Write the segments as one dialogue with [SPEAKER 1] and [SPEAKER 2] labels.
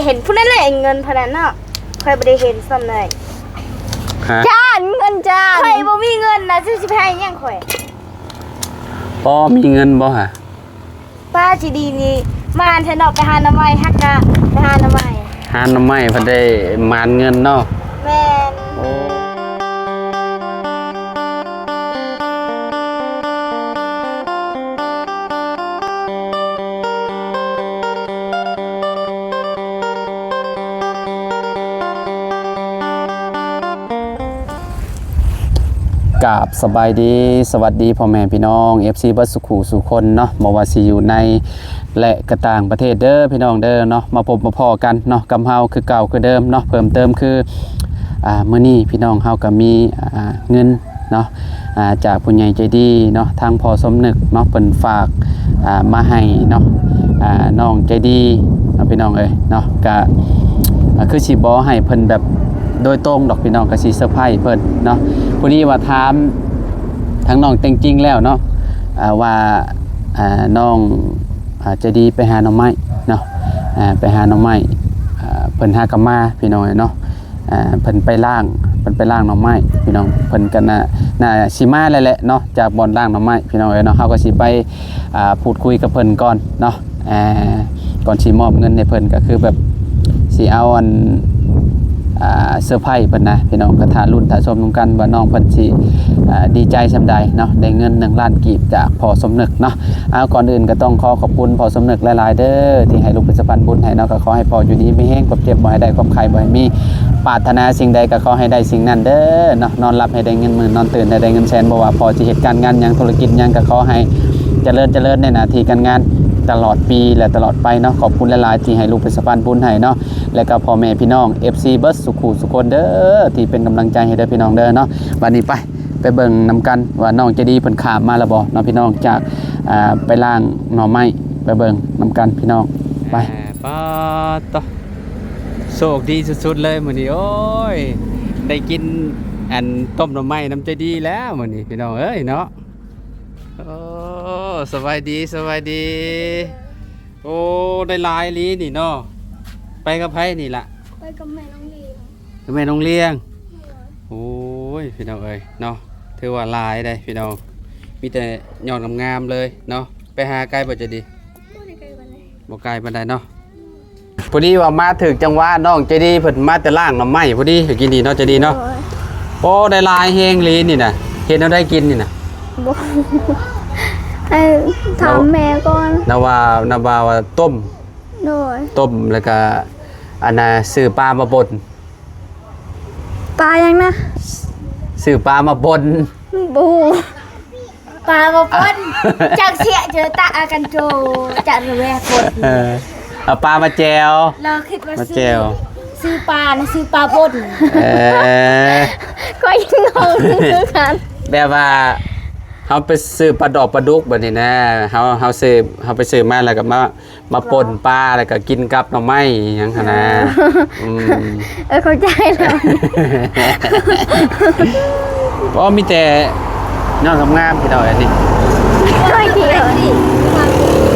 [SPEAKER 1] ห็นผู้นั้นแหละเงินพนันเนาะเคยบ่ได้เห็นซ้ำเลย
[SPEAKER 2] จานเงินจาน
[SPEAKER 1] เคยบ่มีเงินนะสิให้ยังข่อย
[SPEAKER 2] บ่มีเงินบ่ฮะ
[SPEAKER 1] ป้าสิดีนี่มาอันเทนอกไปหาหน่อไม้ฮักกะไปหาหน่อไม้
[SPEAKER 2] หาหน่อไม้เพิ่นได้มานเงินเนาะ
[SPEAKER 1] แม่น
[SPEAKER 2] กราบสบายดีสวัสดีพ่อแม่พี่น้อง FC เบิดสุขุสุคนเนาะบ่ว่าสิอยู่ในและกระต่างประเทศเด้อพี่น้องเด้อเนาะมาพบมาพ้อกันเนาะกับเฮาคือเก่าคือเดิมเนาะเพิ่มเติมคือมื้อนี้พี่น้องเฮาก็มีเงินเนาะจากผู้ใหญ่ใจดีเนาะทางพ่อสมนึกเนาะเพิ่นฝากมาให้เนาะน้องใจดีเนาะพี่น้องเอ้ยเนาะก็คือสิบ่ให้เพิ่นแบบโดยตรงดอกพี่น้องก็สิเซอร์ไพรส์เพิ่นเนาะผู้นี้ว่าถามทั้งน้องแต่งจริงแล้วเนาะว่าน้องจะดีไปหาหน่อไม้เนาะไปหาหน่อไม้เพิ่นหากะมาพี่น้องเนาะเพิ่นไปล่างหน่อไม้พี่น้องเพิ่นก็น่าสิมาแล้วแหละเนาะจากบ่อนล่างหน่อไม้พี่น้องเนาะเฮาก็สิไปพูดคุยกับเพิ่นก่อนเนาะก่อนสิมอบเงินให้เพิ่นก็คือแบบสิเอาอันเซอร์ไพรส์เพิ่นนะพี่น้องก็ท่ารุ่นท่าชมนำกันว่าน้องเพิ่นสิดีใจซำใดเนาะได้เงิน1ล้านกีบจากพ่อสมนึกเนาะก่อนอื่นก็ต้องขอบคุณพ่อสมนึกหลายๆเด้อที่ให้ลูกเป็นสะพานบุญให้เนาะก็ขอให้พ่ออยู่ดีมีแฮงความเจ็บบ่ให้ได้ความไข้บ่ให้มีปรารถนาสิ่งใดก็ขอให้ได้สิ่งนั้นเด้อเนาะนอนหลับให้ได้เงินหมื่นนอนตื่นให้ได้เงินแสนบ่ว่าพ่อสิเฮ็ดการงานหยังธุรกิจหยังก็ขอให้เจริญในหน้าที่การงานตลอดปีและตลอดไปเนาะขอบคุณหลายๆที่ให้ลูกเป็นสะพานบุญให้เนาะและก็พ่อแม่พี่น้อง FC เบิร์ดสุขุสุคนเด้อที่เป็นกำลังใจให้เด้อพี่น้องเด้อเนาะวันนี้ไปเบิ่งนำกันว่าน้องจะดีเพิ่นขามมาแล้วบ่เนาะพี่น้องจากไปล่างหน่อไม้ไปเบิ่งนำกันพี่น้องไปป้าต่อโชคดีสุดๆเลยมื้อนี้โอ้ยได้กินอันต้มหน่อไม้น้ำใจดีแล้วมื้อนี้พี่น้องเอ้ยเนาะโอ้สบายดีโอ้ได้หลายลีนี่เนาะไปกับไผนี่ล่ะ
[SPEAKER 1] ไปกับแม่น้องเลี้ยง
[SPEAKER 2] กับแม่น้องเลี้ยงโอ้ยพี่น้องเอ้ยเนาะถือว่าหลายได้พี่น้องมีแต่ยอดงามๆเลยเนาะไปหาไกลบ่จะดีบ่ไกลปานใดเนาะพอดีว่ามาถึงจังหวะน้องใจดีเพิ่นมาแต่ล่างหน่อไม้พอดีกินดีเนาะใจดีเนาะโอ้ได้หลายแฮงลีนี่น่ะเฮ็ดเอาได้กินนี่น่ะ
[SPEAKER 1] ถามแม่ก่อน
[SPEAKER 2] นาวาว่าต้มแล้วก็อันน่ะซื้อปลามาป่น
[SPEAKER 1] ปลายังนะ
[SPEAKER 2] ซื้อปลามาป่น
[SPEAKER 1] บูปลามาป่นจากเสียเจอตากันโจจากระแวกป่น
[SPEAKER 2] เอาปลามาแจว
[SPEAKER 1] เราคิดว่าซื้อปลานะซื้อปลาป่นก็ยังงงคือกัน
[SPEAKER 2] แบบว่าเขาไปซื้อปลาดอกปลาดุกแบบนี้นะเขาไปซื้อมาแล้วก็มาป่นปลาแล้วก็กินกับหน่อไม้ยังขนาด
[SPEAKER 1] เข้าใจแล้ว
[SPEAKER 2] เพราะมีแต่ยอดงามพี่น้องอันนี้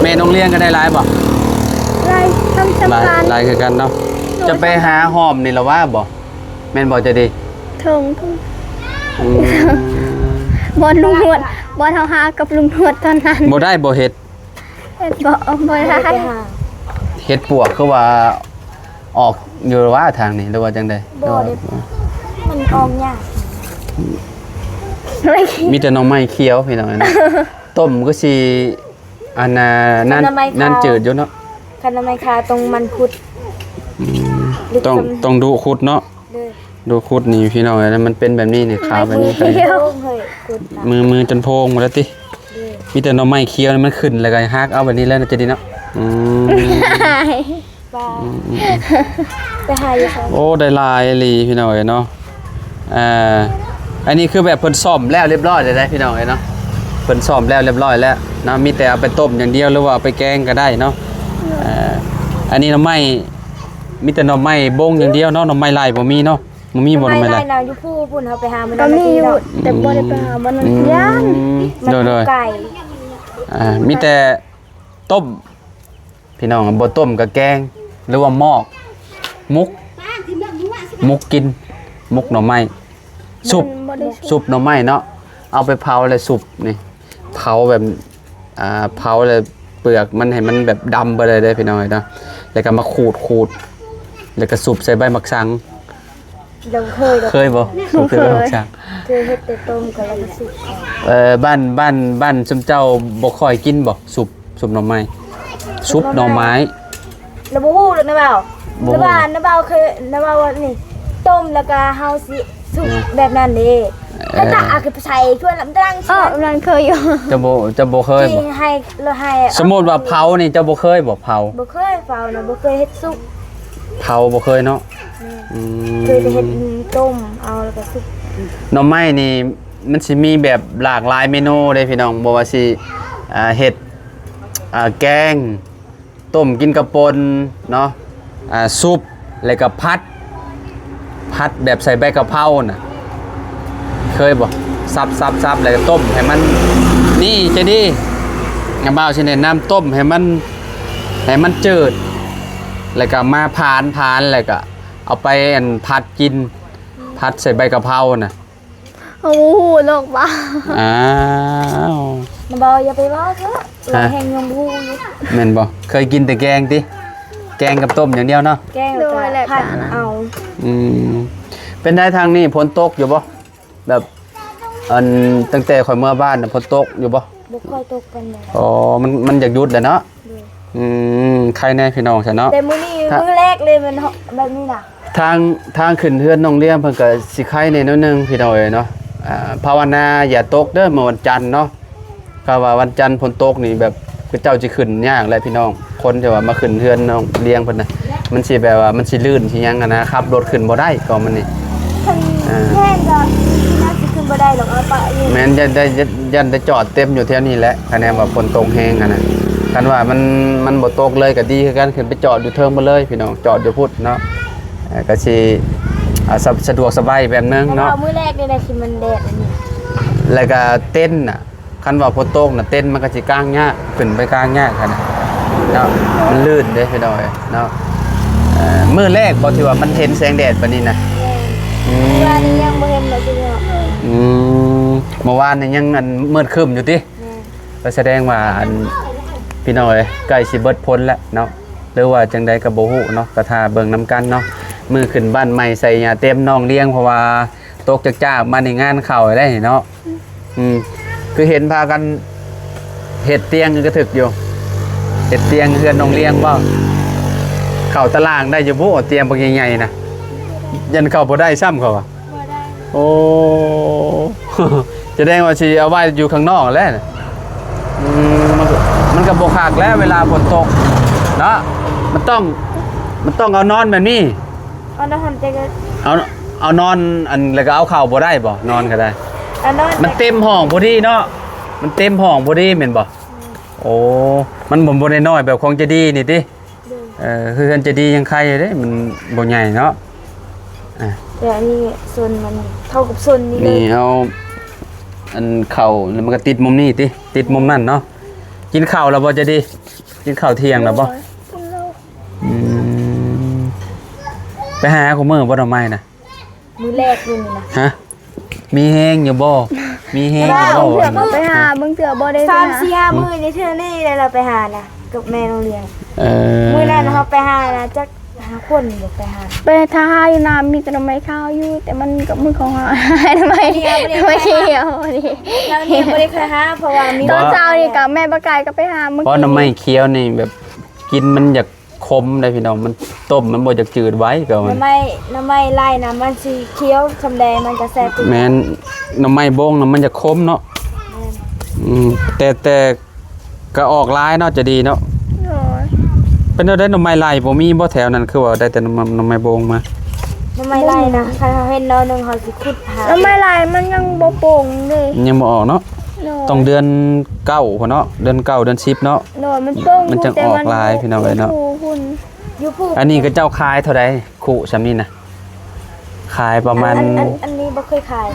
[SPEAKER 2] แม่น้องเลี้ยงก็ได้หลายบ่หลายคือกันเนาะจะไปหาหอมนี่ละว่าบ่แม่นบ่จะดี
[SPEAKER 1] ถึงบอลลุงหนวดบอลเท้าหากับลุงหนวดตอนนั้น
[SPEAKER 2] บ่ได้บ่เฮ็ด
[SPEAKER 1] บ่ได้
[SPEAKER 2] เฮ็ดปวกคือว่าออกอยู่ว่าทางนี้หรือว่าจังได๋
[SPEAKER 1] บ่ได้มันออกยาก
[SPEAKER 2] มีแต่หน่อไม้เขียวพี่น้องนะต้มก็สิอันนั่นจืดอยู่เนาะ
[SPEAKER 1] คันหน่อไม้คาตรงมันขุด
[SPEAKER 2] ต้องดูขุดเนาะดูขุดนี่พี่น้องนะมันเป็นแบบนี้นี่ขาวแบบนี้มือจนโพงหมดแล้วติมีแต่หน่อไม้เคี้ยวมันขึ้นแล้วก็ฮักเอาแบบนี้แล้วจะดีเนาะ
[SPEAKER 1] ไปหาอยู่ครับ
[SPEAKER 2] โอ้ได้ลายลีพี่น้องเนาะอันนี้คือแบบเพิ่นซ่อมแล้วเรียบร้อยเลยนะพี่น้องเนาะเพิ่นซ่อมแล้วเรียบร้อยแล้วนะมีแต่เอาไปต้มอย่างเดียวหรือว่าไปแกงก็ได้เนาะอันนี้หน่อไม้มีแต่หน่อไม้บงอย่างเดียวเนาะหน่อไม้ลายบ่มีเนาะมันมีบ่หน่อไม้ลาย
[SPEAKER 1] นะอยู่ผู้พุ่นเขาไปหามันก็มีอยู่แต่บ่ได้ไปหามันย่าน
[SPEAKER 2] โดย
[SPEAKER 1] ไก่
[SPEAKER 2] มีแต่ต้มพี่น้องบ่ต้มกับแกงหรือว่าหม้อ มุกกินมุกหน่อไม้สุป
[SPEAKER 1] บ่ได้
[SPEAKER 2] สุปหน่อไม้เนาะเอาไปเผาเลยสุปนี่เผาแบบเผาเลยเปลือกมันให้มันแบบดำไปเลยได้พี่น้อยเนาะแล้วก็มาขูดแล้วก็สุปใส่ใบมักสัง
[SPEAKER 1] เราเคย
[SPEAKER 2] บ่สุปใส่ใบมักสัง
[SPEAKER 1] เคยเฮ็ดแต่ต้มกับแล้วก็สุก
[SPEAKER 2] บ้านซุมเจ้าบ่ค่อยกินบ่สุปหน่อไม้ซุปหน่อไม้
[SPEAKER 1] แล้วบ่ฮู้เลยนะเบา
[SPEAKER 2] บ่ฮู้
[SPEAKER 1] นะเบาเคยนะเบาว่านี่ต้มแล้วก็เฮาสิสุกแบบนั้นเด้แล้วตาอาคือใส่ถ้วยน้ำตาลมันเคยอยู่
[SPEAKER 2] จะบ่เคย
[SPEAKER 1] ที่
[SPEAKER 2] บ่
[SPEAKER 1] ให้
[SPEAKER 2] สมมุติว่าเผานี่เจ้าบ่เคยบ่เผา
[SPEAKER 1] บ่เคยเฝ้านะบ่เคยเฮ็ดสุก
[SPEAKER 2] เผาบ่เคยเนาะม
[SPEAKER 1] เคยแต่เฮ็ดต้มเอาแล้วก็สุก
[SPEAKER 2] หน่อไม้นี่มันสิมีแบบหลากหลายเมนูเด้พี่น้องบ่ว่าสิเฮ็ดแกงต้มกินกระปนเนาะซุปแล้วก็ผัดแบบใส่ใบกะเพราน่ะเคยบ่ซับแล้วก็ต้มให้มันนี่จะดีงาบ่าวสิแนะนำต้มให้มันจืดแล้วก็มาผานแล้วก็เอาไปผัดกินผัดใส่ใบกะเพราน่ะ
[SPEAKER 1] โอ้โหโลกบ้า
[SPEAKER 2] อ้าว
[SPEAKER 1] นะเบาอย่าไปเว้าเถอะเราแห้งยังบ่ฮู้อยู่
[SPEAKER 2] แม่นบ่เคยกินแต่แกงติแกงกับต้มอย่างเดียวเนาะ
[SPEAKER 1] แกงแล้วก็ผัดเอา
[SPEAKER 2] เป็นได้ทางนี้ฝนตกอยู่บ่แบบตั้งแต่ข่อยเมื่อบ้านน่ะฝนตกอยู่บ่
[SPEAKER 1] บ่ค่อยตกปานใด
[SPEAKER 2] อ๋อมันอยากหยุดแหละเนาะใครแน่พี่น้องซะเนาะ
[SPEAKER 1] แต่มื้อนี้มื้อแรกเลยมันแบบนี้น่ะ
[SPEAKER 2] ทางขึ้นเฮือนน้องเลี้ยงเพิ่นก็สิไข่แน่นิดนึงพี่น้องเอ้ยเนาะภาวนาอย่าตกเด้อเมื่อวันจันทร์เนาะก็ว่าวันจันทร์ฝนตกนี่แบบคือเจ้าสิขึ้นยากแหละพี่น้องคนที่ว่ามาขึ้นเฮือนน้องเลี้ยงเพิ่นน่ะมันสิแบบว่ามันสิลื่นสิหยังอะนะครับรถขึ้นบ่ได้ก็มันนี่
[SPEAKER 1] แห้งก็น่าสิขึ้นบ่ได้หรอกเอาไปอยู่
[SPEAKER 2] แม้นยันได้จอดเต็มอยู่แถวนี้แหละคะแนนว่าฝนตกแห้งอะนะกันว่ามันบ่ตกเลยก็ดีคือกันขึ้นไปจอดอยู่เทิงมาเลยพี่น้องจอดอยู่พุทธเนาะก็สิสะดวกสบายแบบนึง
[SPEAKER 1] เนาะ
[SPEAKER 2] เนาะ
[SPEAKER 1] มื้อแรกนี่ได้คือมันแดดอันนี้
[SPEAKER 2] แล้วก็เต้นน่ะคันว่าฝนตกน่ะเต้นมันก็สิกลางยากขึ้นไปกลางยากคั่นน่ะเนาะมันลื่นเด้พี่น้องเนาะมื้อแรกบ่ที่ว่ามันเห็นแสงแดดปานนี้นะ
[SPEAKER 1] ว่านี่ยังบ่เห็นเลยทีเดียว
[SPEAKER 2] เมื่อวานนี่ยังมืดครึ้มอยู่ติก็แสดงว่าพี่น้องใกล้สิเบิดพ้นแล้วเนาะหรือว่าจังใดก็บ่ฮู้เนาะก็ท่าเบิ่งนํกันเนาะมือขึ้นบ้านใหม่ใส่หญ้าเต็มน้องเลี้ยงเพราะว่าตกจากจ้ามาในงานเข้าได้เนาะคือเห็นพากันเฮ็ดเตียงก็ถึกอยู่เฮ็ดเตียงเฮือนน้องเลี้ยงบ่เข้าตารางได้อยู่บ่เตียงบ่ใหญ่ๆนะยันเข้าบ่ได้ซ้ำเขาอ่ะ
[SPEAKER 1] บ่ได้
[SPEAKER 2] โอ้ จะได้ว่าสิเอาไว้อยู่ข้างนอกแล้วน่ะมันก็บ่คักแล้วเวลาฝนตกเนาะมันต้องเอานอนแบบนี้
[SPEAKER 1] เอาน้ำมันจะก็
[SPEAKER 2] เอานอนแล้วก็เอาเข้าบ่ได้บ่นอนก็ได้
[SPEAKER 1] เอาน้ำ
[SPEAKER 2] มันเต็มห้องพอดีเนาะมันเต็มห้องพอดีแม่นบ่โอ้มันบ่ได้น้อยแบบของจะดีนี่ติคือกันจะดียังใครเด้มันบ่ใหญ่เนาะ
[SPEAKER 1] แต่อันนี้ส่วนมันเท่ากับส่วนนี้เลย
[SPEAKER 2] นี่เอาเข้าแล้วมันก็ติดมุมนี้ติติดมุมนั่นเนาะกินข้าวแล้วบ่จะดีกินข้าวเที่ยงแล้วบ่ไปหาของมื้อบ่ดอกไม้น่ะ
[SPEAKER 1] มื้อแรกนี่นะ
[SPEAKER 2] ฮะมีแฮงอยู่บ่มีแฮงอยู่บ่
[SPEAKER 1] ไปหามึงเถื่อบ่ได้3-4มื้อนี่เทื่อนี่เลยเราไปหานะกับแม่โรงเรียนมื้อนั้นเฮาไปหานะจัก5คนบ่ไปหา
[SPEAKER 3] ไปทาอยู่น้ำมีแต่ทำไมข้าวอยู่แต่มันกับมือของเราทำไมเกี่ยวดิ
[SPEAKER 1] เรานี่บ่ได้เคยหาเพราะว่ามี
[SPEAKER 3] ตอนเช้านี่กับแม่ปลากายก็ไปหามึง
[SPEAKER 2] เพราะน้ำไม้เคี้ยวนี่แบบกินมันอยากคมได้พี่น้องมันต้มมันบ่อยากจืดไว้ก็มัน
[SPEAKER 1] น้ำไม้ไล่น้ำมันสีเขียวสำแดงมันจะแซ่บขึ้น
[SPEAKER 2] แม่นน้ำไม้โบงน่ะมันจะคมเนาะแต่ก็ออกลายเนาะจะดีเนาะ
[SPEAKER 3] โอ้ย
[SPEAKER 2] เป็นได้น้ำไม้ลายบ่มีบ่แถวนั้นคือว่าได้แต่น้ำไม้โบงมา
[SPEAKER 1] น้ำไม้ไล่นะถ้าเขาเห็นนอนหนึ่งเขาสิขุดหา
[SPEAKER 3] แล้วไม่ลายมันยังบ่โป่งเลย
[SPEAKER 2] ยังบ่ออกเนาะต้องเดือน9พุ่นเนาะเดือน9เดือน10เนาะ
[SPEAKER 3] โดนมันโป่ง
[SPEAKER 2] มันจะออกลายพี่น้องเอ้ยเนาะ
[SPEAKER 3] หุ่น
[SPEAKER 1] อยู่ผู้
[SPEAKER 2] อันนี้ก็เจ้าขายเท่าใดคู่ซำนี้นะขายประมาณ
[SPEAKER 1] อันนี้บ่เคยขาย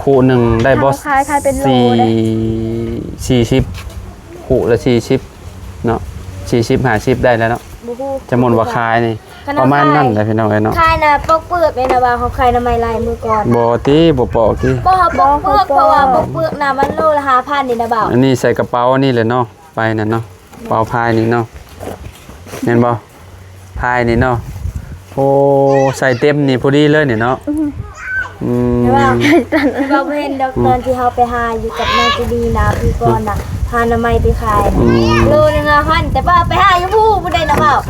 [SPEAKER 2] คู่หนึงได้บ่
[SPEAKER 3] ขายเป็นโลเลย
[SPEAKER 2] 40คู่ละ40เนาะ40 50ได้แล้วเนาะ
[SPEAKER 1] บ่ฮู้
[SPEAKER 2] จำนวนว่าขายนี่ ประมาณนั้นแหละพี่น้องเนาะ
[SPEAKER 1] คายน่ะปอกเปลือกแม่นะว่าเขาคายน้ำไม้ลายมือก่อน
[SPEAKER 2] บ่ติบ่ปอกติ
[SPEAKER 1] บ่เฮาปอกเปลือกเพราะว่าปอกเปลือกน่ะมันโลละ 5,000 นี่นะบ่าว
[SPEAKER 2] อันนี้ใส่กระเป๋านี่เลยเนาะไปนั่นเนาะกระเป๋าพายนี่เนาะเห็นบ่พายนี่เนาะโอ้ใส่เต็มนี่พอดีเลยนี่เนาะ
[SPEAKER 1] ว่าเราเห็นดอกตอนที่เขาไปหาอยู่กับนางจะดีนะพี่ก่อนน่ะพาน้ำไม้ไปขายโลนึง1,000แต่ว่าไปหาอยู่ผู้บ่ได้นะบ่าว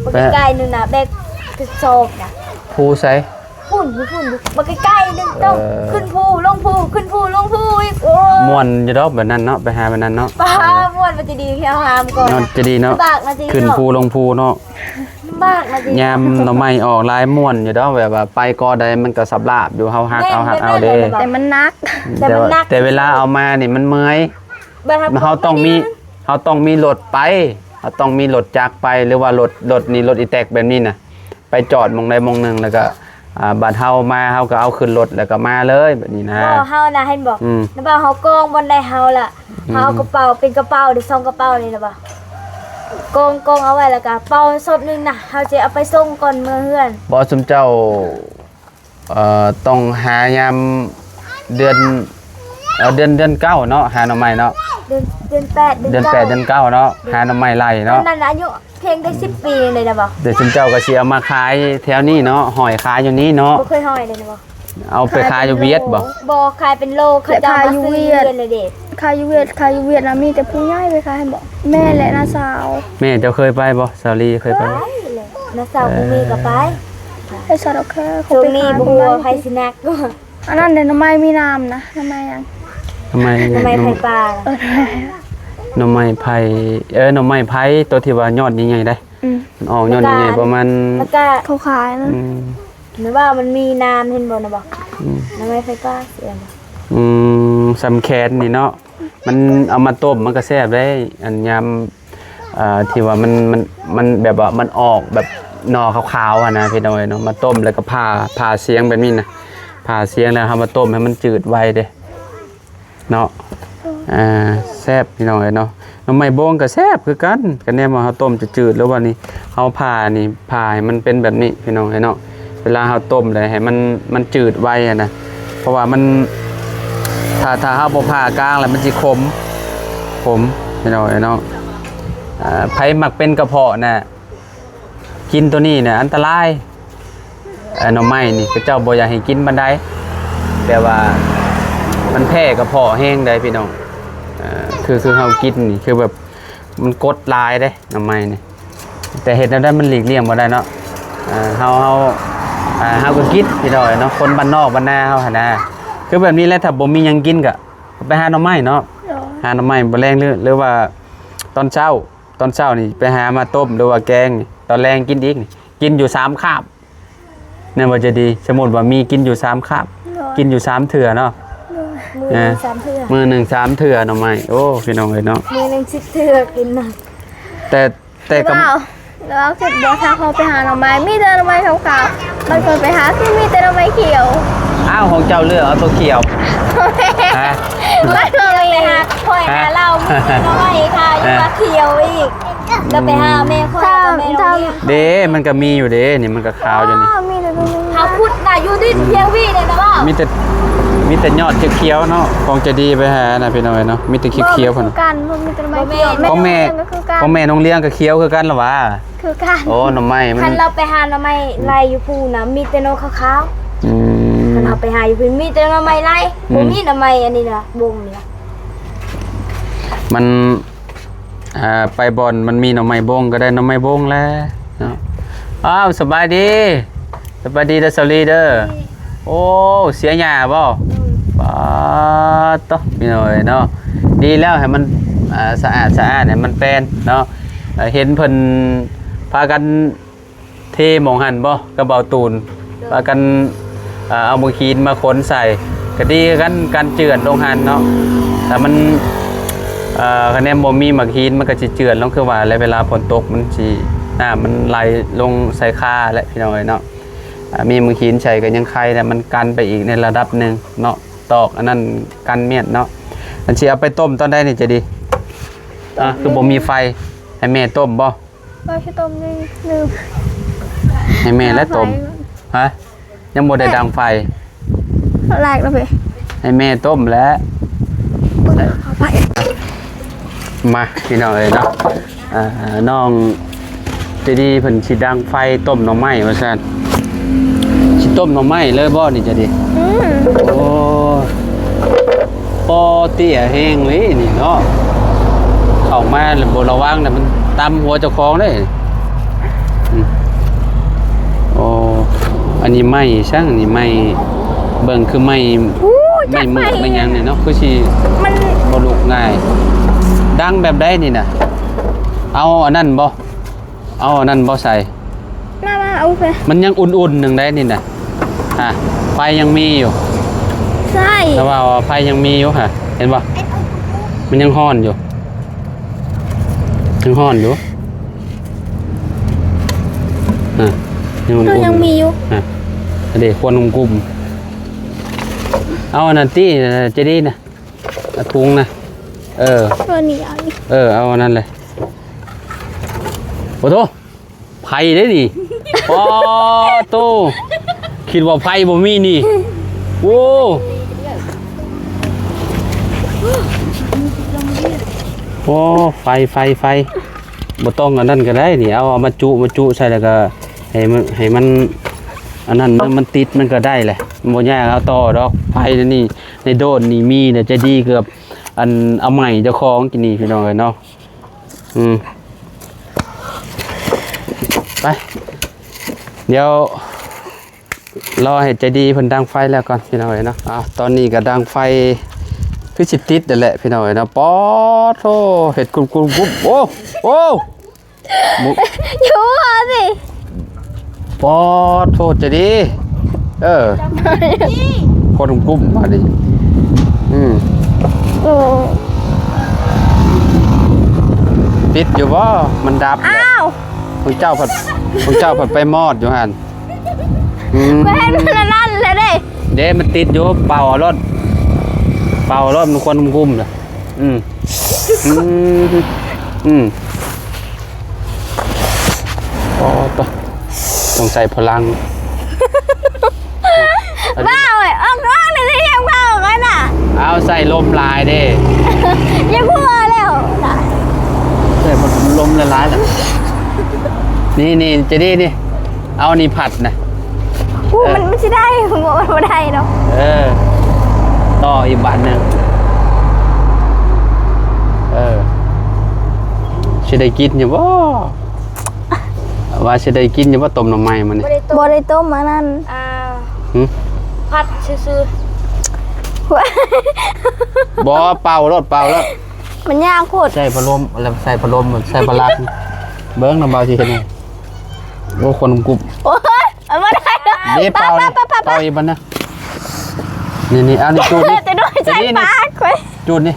[SPEAKER 1] บ่ใกล้ๆนึงน่ะแบกโซกน่ะ
[SPEAKER 2] ผู้ใส่
[SPEAKER 1] พุ่นบ่ใกล้ๆนึงต้องขึ้นภูลงภูขึ้นภูลงภูอีกโอ้
[SPEAKER 2] ม่วนอยู่ดอกแบบนั้นเนาะไปหาแบบนั้นเนาะ
[SPEAKER 1] ป้าม่วนมันจะดีแค่หามก่อน
[SPEAKER 2] เนาะจะดีเนาะ
[SPEAKER 1] บากมาจริง
[SPEAKER 2] ขึ้นภูลงภูเนาะ
[SPEAKER 1] บากมาจริง
[SPEAKER 2] ยามหน่อไม้ออกลายม่วนอยู่ดอกแบบว่าไปกอใดมันก็สับลาบอยู่เฮาฮักเอาเด้
[SPEAKER 3] แต่มันนัก
[SPEAKER 2] แต่เวลาเอามานี่มันเมื่อยเฮาต้องมีรถไปเฮาต้องมีรถจักรไปหรือว่ารถนี่รถอีแตกแบบนี้น่ะไปจอดมองใดมองหนึงแล้วก็บัดเฮามาเฮาก็เอาขึ้นรถแล้วก็มาเลยแบบนี้นะ
[SPEAKER 1] บ่เฮานะเห็นบ่แล้วบ่เฮากองบนไดเฮาล่ะเฮากระเป๋าเป็นกระเป๋าได้2กระเป๋านี่ล่ะบ่กองเอาไว้แล้วก็เป๋าศพนึงน่ะเฮาจะเอาไปส่งก่อนเมื่อเฮือน
[SPEAKER 2] บ่ซุมเจ้าต้องหายามเดือนเดือน9เนาะหาหน่อไม้เนาะ
[SPEAKER 1] เดือน8
[SPEAKER 2] เดือน8เดือน9เนาะหาหน่อไม้ไล่เนาะ
[SPEAKER 1] นั่นอายุเพียงได้10 ปีเลยนะบ่
[SPEAKER 2] เดี๋ยวซุมเจ้าก็สิเอามาขายแถวนี้เนาะหอยขายอยู่นี้เนาะ
[SPEAKER 1] บ่เคยห้อยเลยนะบ่
[SPEAKER 2] เอาไปขายอยู่เวียดบ่
[SPEAKER 1] บ่ขายเป็นโลเขาจะมาซื้อเดือนเลยเด็ด
[SPEAKER 3] คายูเวียดนะมีแต่ผู้ใหญ่ไปขายให้บอกแม่และน้าสาว
[SPEAKER 2] แม่เจ้าเคยไปบ่สาลีเคยไป
[SPEAKER 1] ไป
[SPEAKER 2] บ่
[SPEAKER 1] เลยน้าสาวบ่มีก็ไป
[SPEAKER 3] ไอ้สาวแค่เขา
[SPEAKER 1] ช่ว
[SPEAKER 3] ไป
[SPEAKER 1] งนี้
[SPEAKER 3] ขาย
[SPEAKER 1] บ่
[SPEAKER 3] คน
[SPEAKER 1] ฮู้
[SPEAKER 3] ละ
[SPEAKER 1] ว่าไผสินักก็
[SPEAKER 3] อันนั้นเดี๋ยวน้ำไม้มีน้ำนะน้ำไม้ยัง
[SPEAKER 2] ทำไม
[SPEAKER 1] ทำไมไผปลา
[SPEAKER 2] หน่อไม้ไผ่หน่อไม้ไผ่ตัวที่ว่ายอดใหญ่ๆได้มันออกยอดใหญ่ๆประมาณ
[SPEAKER 1] แล้วก็
[SPEAKER 3] เขาขายนะ
[SPEAKER 1] หรือว่ามันมีน้ำเห็นบ่นะบ่ทำไมไผปลาเสียบ่
[SPEAKER 2] สำแคนนี่เนาะมันเอามาต้มมันก็แซ่บได้อันยามที่ว่ามันแบบว่ามันออกแบบหน่อขาวๆอ่ะนะพี่น้อยเนาะมาต้มแล้วก็ผ่าเสียงแบบนี้นะผ่าเสียงแล้วเอามาต้มให้มันจืดไวเด้เนาะแซ่บพี่น้อยเนาะหน่อไม้บงก็แซ่บคือกันก็แน่ว่าเฮาต้มจะจืดแล้ววันนี้เฮาผ่าให้มันเป็นแบบนี้พี่น้อยเนาะเวลาเฮาต้มเลยให้มันจืดไวอ่ะนะเพราะว่ามันถ้าเฮาบ่ผ่ากลางแล้วมันสิขมพี่น้อยเนาะไผมักเป็นกระเพาะน่ะกินตัวนี้น่ะอันตรายหน่อไม้นี่ก็เจ้าบ่อยากให้กินบันไดแต่ว่ามันแพ้กระเพาะแห้งได้พี่น้องคือเฮากินนี่คือแบบมันกดลายได้หน่อไม้นี่แต่เฮ็ดแล้วได้มันหลีกเลี่ยงบ่ได้เนาะเฮาก็กินพี่น้อยเนาะคนบ้านนอกบ้านนาเฮาหั่นน่ะคือแบบนี้แหละถ้าบ่มีหยังกินก็ไปหาหน่อไม้เนาะหาหน่อไม้บ่แรงหรือว่าตอนเช้านี่ไปหามาต้มหรือว่าแกงนี่ตอนแรงกินอีกนี่กินอยู่3คาบนั่นว่าจะดีสมมุติว่ามีกินอยู่3คาบกินอยู่3เทื่อเนาะ
[SPEAKER 1] มือ3เทื่อ
[SPEAKER 2] มื้อนึง3เทื่อหน่อไม้โอ้พี่น้องเอ้ยเนาะ
[SPEAKER 1] มือนึง10เทื่อกินน่ะ
[SPEAKER 2] แต่ก็
[SPEAKER 3] แล้วเสร็จบอกถ้าเขาไปหาหน่อไม้มีแต่หน่อไม้ขาวๆบางคนไปหาคือมีแต่หน่อไม้เขียว
[SPEAKER 2] อ้าวของเจ้าเลือกเอาตัวเขียวฮะ
[SPEAKER 1] ไม่เลยไปหาค่อยหาเหล้าน้อยค่ะอยู่ว่าเขียวอีกแล้วไปหาแม่ค่อยกับแม่น้องเลี้ยง
[SPEAKER 2] มันก็มีอยู่เด้นี่มันก็ขาวอยู่นี่
[SPEAKER 3] มีแต่หน่อไม้
[SPEAKER 1] เขาพุดน่ะอยู่ที่เพียงวี่เลยนะว่า
[SPEAKER 2] มีแต่ยอดเขียวๆเนาะของจะดีไปหานะพี่น้อยเนาะมีแต่เขียวๆพุ่น
[SPEAKER 3] กันมีแต่หน่อไม้เขียว
[SPEAKER 2] พ่อแม่น้องเลี้ยงก็เขียวคือกันเหรอวะ
[SPEAKER 3] คือกัน
[SPEAKER 2] โอ้หน่อไม้มัน
[SPEAKER 1] คันเราไปหาหน่อไม้ไล่อยู่ภูนะมีแต่นกขาวๆคันเราไปหาอยู่ภูมีแต่หน่อไม้ไล่บ่มีหน่อไม้อันนี้นะบงนี่นะ
[SPEAKER 2] มันไปบ่อนมันมีหน่อไม้บงก็ได้หน่อไม้บงแล้วเนาะอ้าวสบายดีเด้อสลีเด้อโอ้เสียหญ้าบ่ป๊าดตอพี่น้อยเนาะดีแล้วให้มันสะอาดให้มันเป็นเนาะเห็นเพิ่นพากันเทหมองหันบ่กระเบาตูนพากันเอามือคีนมาขนใส่ก็ดีกันการเจือนลงหันเนาะแต่มันคะแนนบ่มีหมักฮีนมันก็สิเจือนลงคือว่าแล้วเวลาฝนตกมันสิน้ามันไหลลงใส่คาและพี่น้อยเนาะมีมือขีนใช้ก็ยังใครแต่มันกันไปอีกในระดับหนึ่งเนาะตอกอันนั้นกันเมียดเนาะอันสิเอาไปต้มตอนใดนี่จะดีคือบ่มีไฟให้แม่ต้มบ่
[SPEAKER 3] ว่าชิต้มนี่ลืม
[SPEAKER 2] ให้แม่และต้มฮะยังบ่ได้ดังไฟ
[SPEAKER 3] แรกแล้วไป
[SPEAKER 2] ให้แม่ต้มแล้ว
[SPEAKER 3] เอาไป
[SPEAKER 2] มาพี่น้องเอ้ยเนาะน้องจะดีเพิ่นสิดังไฟต้มหน่อไม้ว่าซั่นสิต้มหน่อไม้เลยบ่นี่จะดีโอ้ปอเตี้ยแห้งเลยนี่เนาะเข้ามาแล้วบ่ระวังน่ะมันตำหัวเจ้าของเลยโอ้อันนี้ไม้ช่างนี่ไม้เบิ่งคือไม้ไม่มืดไม่ยังนี่เนาะคือสิมันบ่ลุกง่ายดังแบบใดนี่น่ะเอาอันนั้นบ่เอาอันนั้นบ่ใส่
[SPEAKER 3] มาเอาไป
[SPEAKER 2] มันยังอุ่นๆหนึ่งได้นี่น่ะไฟยังมีอยู่
[SPEAKER 3] ใช่
[SPEAKER 2] แต่ว่าไฟยังมีอยู่ค่ะเห็นบ่มันยังฮ้อนอยู่ยังฮ้อนอยู่
[SPEAKER 3] ยังมีอยู่
[SPEAKER 2] เดี๋ยวควรกลุ่มเอาอันนั้นตี้จะดีนะทุงนะ
[SPEAKER 3] ตัวนี้
[SPEAKER 2] เอาอันนั้นเลยโอ้โหไผ่ได้ดิปอโตคิดว่าไผ่บ่มีนี่โอ้โอ้ไฟบ่ต้องอันนั้นก็ได้นี่เอามาจุใส่แล้วก็ให้มันอันนั้นมันติดมันก็ได้แหละบ่ยากเอาต่อดอกไฟนี่ในโดนนี่มีเนี่ยจะดีเกือบอันเอาใหม่เจ้าของกินนี่พี่น้องเอ้ยเนาะไปเดี๋ยวรอให้ใจดีเพิ่นดังไฟแล้วก่อนพี่น้องเอ้ยเนาะตอนนี้ก็ดังไฟคือสิติดนั่นแหละพี่น้องเอ้ยเนาะป๊อดโธ่เฮ็ดกุมโอ้
[SPEAKER 3] อยู่สิ
[SPEAKER 2] ป๊อดโธ่ใจดีคนกลุ่มมาดิติดอยู่บ่มันดับพระเจ้าผัดไปมอดอยู่หั่น
[SPEAKER 3] ไปให้มันนั่นเลย
[SPEAKER 2] เด้มันติดอยู่เป่ารถมันควรกุมน่ะต้องใส่พลัง
[SPEAKER 3] บ้าเว้ยออกร้องเลยยังบ้าออกกันน่ะ
[SPEAKER 2] เอาใส่ลมลายเด้
[SPEAKER 3] ยังพูดแล้ว
[SPEAKER 2] ใส่ลมละลายแล้วนี่จะดีนี่เอานี่ผัดนะ
[SPEAKER 3] มันจะได้ผมบอกว่าได้เนาะ
[SPEAKER 2] ต่ออีกบาทนึงจะได้กินอยู่บ่ว่าจะได้กินอยู่บ่ต้มหน่อไม้มันนี่
[SPEAKER 3] บ่ได้ต้มมานั่น
[SPEAKER 1] ผัดซื่อ
[SPEAKER 2] บ่เป่ารถ
[SPEAKER 3] มันยากโคตร
[SPEAKER 2] ใส่พัดลมแล้วใส่พัดลมใส่พลังเบิ้งน้ำเบาสิเห็นไหมโอ้คนกลุ่ม
[SPEAKER 3] โอ้ยไม่ได้
[SPEAKER 2] นี่เป่าอีกบันนะนี่เอานี่จูดนี่
[SPEAKER 3] จะนี่
[SPEAKER 2] จูดนี่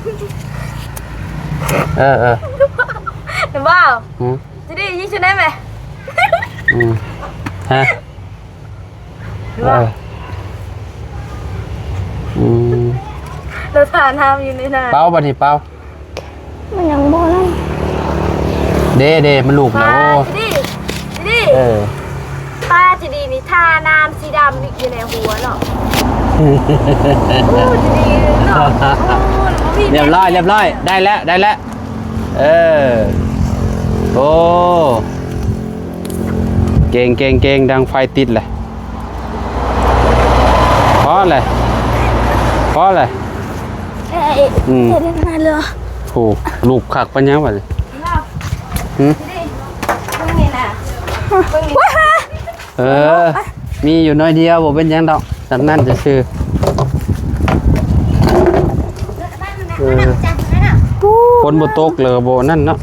[SPEAKER 1] เห็นเปล่าจะได้ยิ่งชุดได้ไหม
[SPEAKER 2] ฮะ
[SPEAKER 1] เราทานทำอยู่ในนั้น
[SPEAKER 2] เป่าบันนี่เป่า
[SPEAKER 3] มันยังบ่
[SPEAKER 2] ได้เด้มันลูกแล้ว
[SPEAKER 1] ดีป้าจะดีนี่ทาน้ำสีดำอยู่ในหัวเนาะจะดีเนาะ
[SPEAKER 2] เรียบร้อยได้แล้วโอ้เก่งดังไฟติดเลยพอเลย
[SPEAKER 3] เด็ดมาเลย
[SPEAKER 2] โอ้ลูกขักปัญญาวะเลยมีอยู่น้อยเดียวบ่เป็นยังดอกสำนั่นจะซื้อคนบ่ตกเลยบ่นั่นเนาะ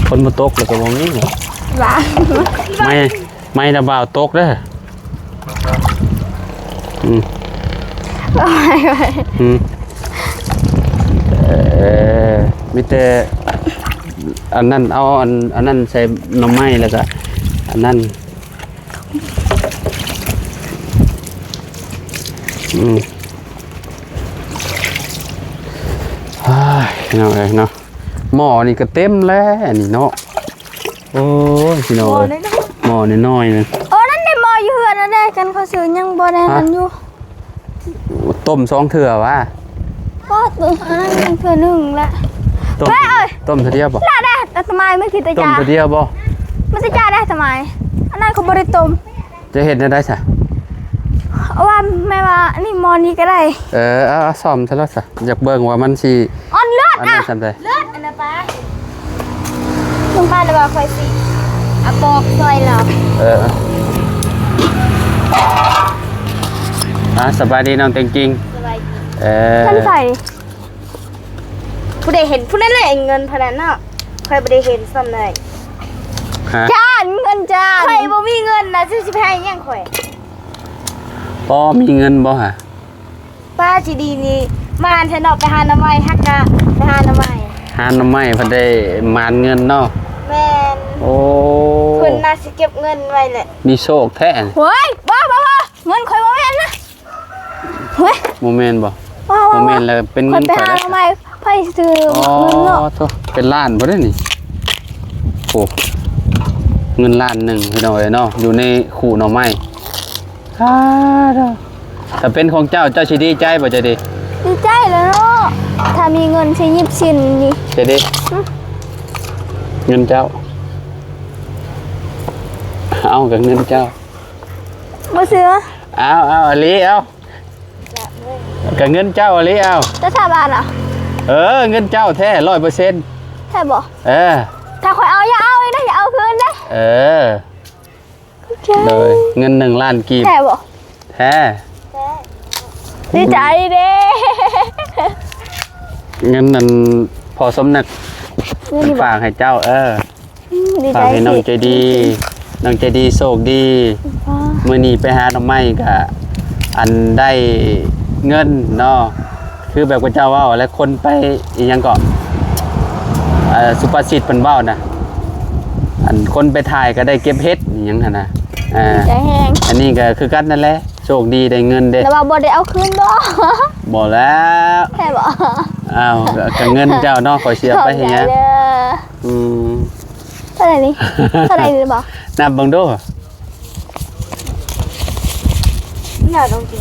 [SPEAKER 2] คนบ่ตกเลยก็บ่มีไม่ระบ่าวตกเด้อมีแต่อันนั้นเอาอันนั้นใส่หน่อไม้แล้วก็อันนั้นเนาะหม้อนี่ก็เต็มแล้วนี่เนาะโอ้ยพี่น้อง หม้อน้อยๆนึง
[SPEAKER 3] โอ้นั่นได้หมออยู่เฮือนนั่นได้กันเขาซื้อยังบ่ได้นั่นอยู่
[SPEAKER 2] ต้ม2เทื่อวะ
[SPEAKER 3] ก็ตัวอันนั้นยังเทื่อหนึงละ
[SPEAKER 2] ต้ม
[SPEAKER 3] เฮ้ยเอ้ย
[SPEAKER 2] ต้มเทื่อเดียวบ่
[SPEAKER 3] ล่ะได้แต่ทำไมไม่คิดแต่
[SPEAKER 2] ต้ม
[SPEAKER 3] ยา
[SPEAKER 2] เทื่อเดียวบ่
[SPEAKER 3] มันจะยาได้ทำไมอันนั้นเขาบ่ได้ต้ม
[SPEAKER 2] จะเฮ็ดได้ซะ
[SPEAKER 3] เอาว่าแม่ว่านี่หมอนี้ก็ได้
[SPEAKER 2] เอาซ่อมซะแล้วซะอยากเบิ่งว่ามันสิ
[SPEAKER 3] อ่อนเลือด
[SPEAKER 2] อัน
[SPEAKER 3] อ่ะ
[SPEAKER 2] นั้นซำใด
[SPEAKER 1] เลือดอันนั้นป้าลุงป้าเลยว่าคอยสิอะปอกซอยเรา
[SPEAKER 2] สบายดีน้องเต็งจริง
[SPEAKER 1] สบายดี
[SPEAKER 3] ท่านใส่
[SPEAKER 1] ผู้ใดเห็นผู้นั้นเลยเงินพนันเนาะคอยบ่ได้เห็นซ้ำเลย
[SPEAKER 2] ฮะ
[SPEAKER 3] จานเงินจาน
[SPEAKER 1] คอยบ่มีเงินนะสิให้หยังคอย
[SPEAKER 2] บ่มีเงินบ่ฮะ
[SPEAKER 1] ป้าสิดีนี่มาอันเถอะเนาะไปหาหน่อไม้ฮักกะไปหาหน่อไม้
[SPEAKER 2] หาหน่อไม้เพิ่นได้มานเงินเนาะ
[SPEAKER 1] แม่น
[SPEAKER 2] โอ้
[SPEAKER 1] เพิ่นน่าสิเก็บเงินไว้แหละ
[SPEAKER 2] มีโชคแท้
[SPEAKER 3] เฮ้ยบ้าเงินคอยบ่แม่นนะเฮ้ย
[SPEAKER 2] บ่แม่นบ่
[SPEAKER 3] ว้าว
[SPEAKER 2] บ่แม่นแล้วเป็น
[SPEAKER 3] ค
[SPEAKER 2] เงิ
[SPEAKER 3] อย
[SPEAKER 2] น
[SPEAKER 3] ไป
[SPEAKER 2] ข่อย
[SPEAKER 3] หา
[SPEAKER 2] แล้ว
[SPEAKER 3] ทำไมไผซื้อ
[SPEAKER 2] อ๋อ
[SPEAKER 3] เงินเนาะ
[SPEAKER 2] โธ่เป็นล้านบ่ได้นี่โอ้เงินล้านหนึงพี่น้องเอ้ยเนาะอยู่ในขู่หน่อไม้ถ้าเป็นของเจ้าสิดีใจบ่จะดี
[SPEAKER 3] ดีใจแล้วเนาะถ้ามีเงินสิหยิบสินนี่
[SPEAKER 2] จะดีเงินเจ้าเอากับเงินเจ้า
[SPEAKER 3] บ่ซื้อ
[SPEAKER 2] เอาอลีเอากับเงินเจ้าอลีเอา
[SPEAKER 3] จะถ้าบาทอ่ะ
[SPEAKER 2] เงินเจ้าแท้100%
[SPEAKER 3] ใช่บ่ ถ้าคอยเอาอย่าเอาเลยนะอย่าเอาคืนนะ
[SPEAKER 2] เลยเงิน1 ล้านกีบ
[SPEAKER 3] แท้บ่
[SPEAKER 2] แท้
[SPEAKER 3] ดีใจเด้
[SPEAKER 2] เงินนั้นพอสมนัก
[SPEAKER 3] เงินนี่บ่
[SPEAKER 2] ฝากให้เจ้า
[SPEAKER 3] ดี
[SPEAKER 2] ฝา
[SPEAKER 3] ใจ
[SPEAKER 2] กให้น้องใจดีน้องใจดีโชคดีมื้อนี้ไปหาหน่อไม้ก็อันได้เงินเนาะคือแบบว่าเจ้าเว้าแล้วคนไปอีหยังก็สุภาษิตเพิ่นเว้านะอันคนไปถ่ายก็ได้เก็บเฮ็ดอีหยังหั่นน่ะ
[SPEAKER 3] ใจแห้ง
[SPEAKER 2] อันนี้ก็คือกันนั่นแหละโชคดีได้เงินเด้
[SPEAKER 3] แล้วว่าบ่ได้เอาคืนบ่
[SPEAKER 2] บ่แล้ว
[SPEAKER 3] แท้บ่
[SPEAKER 2] อ้าวก็เงินเจ้าเนาะขอเสียไปให้หยัง
[SPEAKER 3] เด้อ
[SPEAKER 2] อืม
[SPEAKER 3] เท่าไหร่นี่เท่าไหร่นี่บ่
[SPEAKER 2] นับเบิ่งดู
[SPEAKER 1] น่าต้องกิน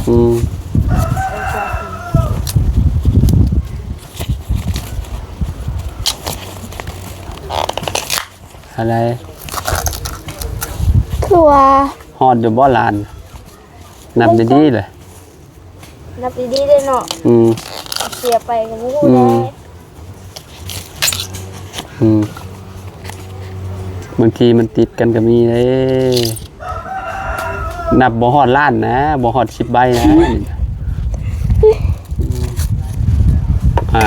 [SPEAKER 2] อะไร
[SPEAKER 3] คือว่า
[SPEAKER 2] ฮอดอยู่บ่ลาน นับดีๆเลย
[SPEAKER 1] นับดีๆเด้อเนาะ
[SPEAKER 2] อืม
[SPEAKER 1] เสียไปก็บ่ฮู้
[SPEAKER 2] อื
[SPEAKER 1] แล้
[SPEAKER 2] ม อืมบางทีมันติดกันก็มีเด้นับบ่ฮอดล้านนะบ่ฮอด10ใบนะอ่า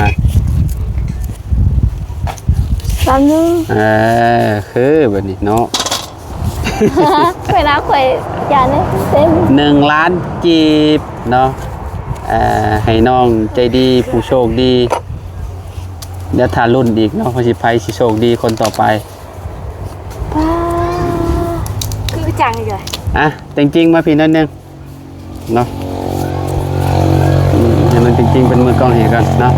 [SPEAKER 3] 3
[SPEAKER 2] คือแบบนี้เนาะ
[SPEAKER 3] เวลาข่อยยาเนี่ยเต็ม
[SPEAKER 2] 1 ล้านกีบเนาะให้น้องใจดีผู้โชคดีเดี๋ยวถ้ารุ่นอีกเนาะพอสิไผสิโชคดีคนต่อไป
[SPEAKER 3] ป้า
[SPEAKER 1] คือจังเลย
[SPEAKER 2] จริงๆมาพี่นั่นนึงเนาะให้มันจริงๆเป็นมือกล้องเห็นกันเนาะ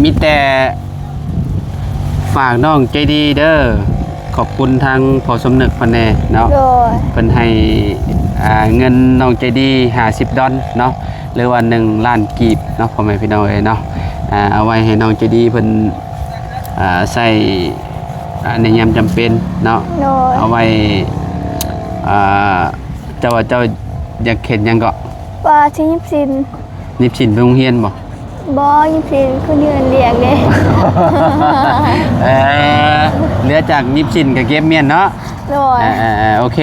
[SPEAKER 2] มีแต่ฝากน้องใจดีเด้อขอบคุณทางพอสมนึกพะแนเนาะ
[SPEAKER 3] โดย
[SPEAKER 2] เพิ่นให้เงินน้องใจดี50 ดอลเนาะหรือว่า1 ล้านกีบเนาะพ่อแม่พี่น้องเอ้ยเนาะเอาไว้ให้น้องใจดีเพิ่นใส่ในยามจำเป็นเนาะ
[SPEAKER 3] โดย
[SPEAKER 2] เอาไว้เจ้าว่าเจ้าอยากเห็นหยังก็
[SPEAKER 3] ว่าสิหยิบสิน
[SPEAKER 2] นิบสินไปโรงเรียนบ่
[SPEAKER 3] บ่หยิบสินคือยืนเรียงเด้
[SPEAKER 2] เหลือจากนิบสินกับเก็บเมียนเนาะ
[SPEAKER 3] โดย
[SPEAKER 2] โอเค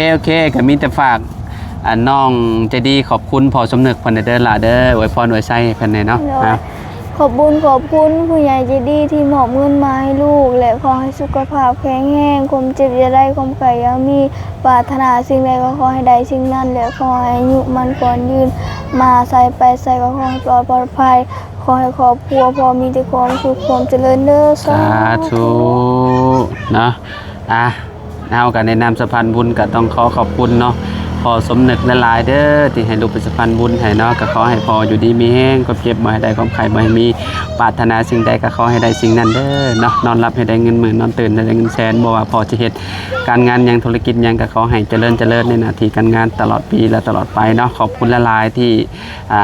[SPEAKER 2] ก็มีแต่ฝากน้องใจดีขอบคุณพอสมนึกเพิ่นเด้อล่ะเด้ออวยพรอวยไส้เพิ่นเนาะ
[SPEAKER 3] โดยขอบคุณผู้ใหญ่ใจดีที่มอบเงินมาให้ลูก และขอให้สุขภาพแข็งแรงความเจ็บอย่าได้ความไข้อย่ามีปรารถนาสิ่งใดก็ขอให้ได้สิ่งนั้นและขอให้อายุมันก่อนยืนมาใส่ไปใส่ก็ขอให้ปลอดภัยขอให้ครอบครัวพอมีแต่ความสุขความเจริญเด้อ
[SPEAKER 2] สาธุเนาะเอากันในนามสะพานบุญก็ต้องขอบคุณเนาะ พอสมนึกละลายเด้อที่ให้ลูกเป็นสะพานบุญให้เนาะก็ขอให้พออยู่ดีมีแห้งความเจ็บบ่ให้ได้ความไข้บ่ให้มีปรารถนาสิ่งใดก็ขอให้ได้สิ่งนั้นเด้อเนาะนอนหลับให้ได้เงินหมื่นนอนตื่นให้ได้เงินแสนบ่ว่าพอจะเฮ็ดการงานหยังธุรกิจหยังก็ขอให้เจริญในหน้าที่การงานตลอดปีและตลอดไปเนาะขอบคุณละลายที่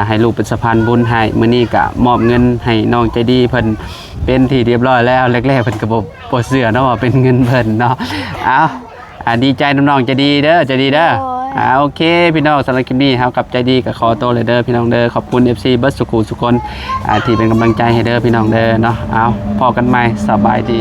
[SPEAKER 2] ให้ลูกเป็นสะพานบุญให้มื้อนี้ก็มอบเงินให้น้องใจดีเพิ่นเป็นที่เรียบร้อยแล้วแรกๆเพิ่นก็บ่เชื่อเนาะว่าเป็นเงินเพิ่นเนาะเอาดีใจน้องๆใจดีเด้อใจดีเด้อโอเคพี่น้องสำหรับคลิปนี้ครับกับใจดีกับขอโตเลยเด้อพี่น้องเด้อขอบคุณ FC เบิร์ดสุขุสุคนที่เป็นกำลังใจให้เด้อพี่น้องเด้อเนาะเอาพอกันใหม่สบายดี